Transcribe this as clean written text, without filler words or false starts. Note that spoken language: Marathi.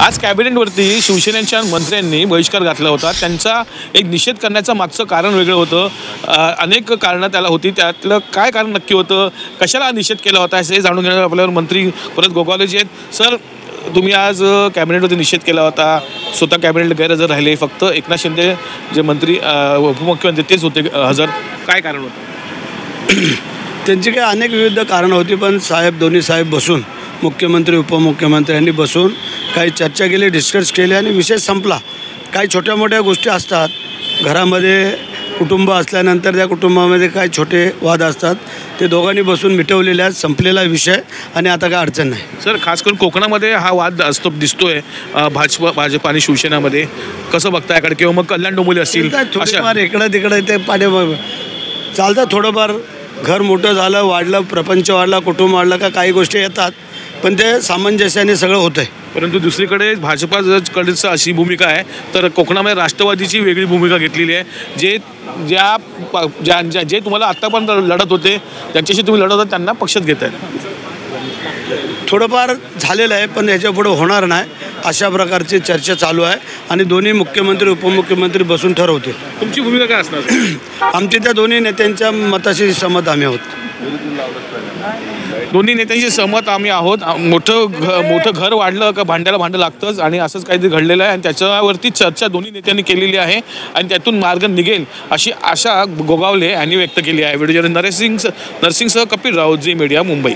आज कॅबिनेटवरती शिवसेनेच्या मंत्र्यांनी बहिष्कार घातला होता. त्यांचा एक निषेध करण्याचं मागचं कारण वेगळं होतं. अनेक कारणं त्याला होती. त्यातलं काय कारण नक्की होतं, कशाला निषेध केला होता हे जाणून घेण्यावर आपल्यावर मंत्री परत गोगावले जे आहेत. सर, तुम्ही आज कॅबिनेटवरती निषेध केला होता. स्वतः कॅबिनेट गैरहजर राहिले. फक्त एकनाथ शिंदे जे मंत्री उपमुख्यमंत्री तेच होते हजर. काय कारण होतं? त्यांची काही अनेक विविध कारणं होती, पण दोन्ही साहेब बसून मुख्यमंत्री उपमुख्यमंत्री यांनी बसून काही चर्चा केली, डिस्कस केली आणि विषय संपला. काही छोट्या मोठ्या गोष्टी असतात घरामध्ये, कुटुंब असल्यानंतर त्या कुटुंबामध्ये काही छोटे वाद असतात, ते दोघांनी बसून मिटवलेले आहेत. संपलेला विषय आणि आता काय अडचण नाही. सर, खास करून कोकणामध्ये हा वाद असतो दिसतोय भाजप आणि शिवसेनेमध्ये. कसं बघता याकडे? किंवा मग कल्याण डोंबिवली असतील थोडंफार इकडं तिकडं ते पाणी चालतं. थोडंफार घर मोठं झालं, वाढलं, प्रपंच वाढला, कुटुंब वाढलं का काही गोष्टी येतात, पण ते सामंजस्याने सगळं होतं आहे. परंतु दुसरीकडे भाजपाकडचं अशी भूमिका आहे, तर कोकणामध्ये राष्ट्रवादीची वेगळी भूमिका घेतलेली आहे. जे तुम्हाला आत्तापर्यंत लढत होते, ज्यांच्याशी तुम्ही लढत होता त्यांना पक्षात घेत आहेत. थोडंफार झालेलं आहे, पण याच्यापुढे होणार नाही अशा प्रकारची चर्चा चालू आहे आणि दोन्ही मुख्यमंत्री उपमुख्यमंत्री बसून ठरवतील. तुमची भूमिका काय असणार? आमची त्या दोन्ही नेत्यांच्या मताशी सहमत आम्ही आहोत. दोन्ही नेत्यांशी सहमत आम्ही आहोत. मोठं घर वाढलं का भांडं लागतंच आणि असंच काहीतरी घडलेलं आहे आणि त्याच्यावरती चर्चा दोन्ही नेत्यांनी केलेली आहे आणि त्यातून मार्ग निघेल अशी आशा गोगावले यांनी व्यक्त केली आहे. व्हिडिओ जर्नलिस्ट नरसिंगसह कपिल राव, झी मीडिया, मुंबई.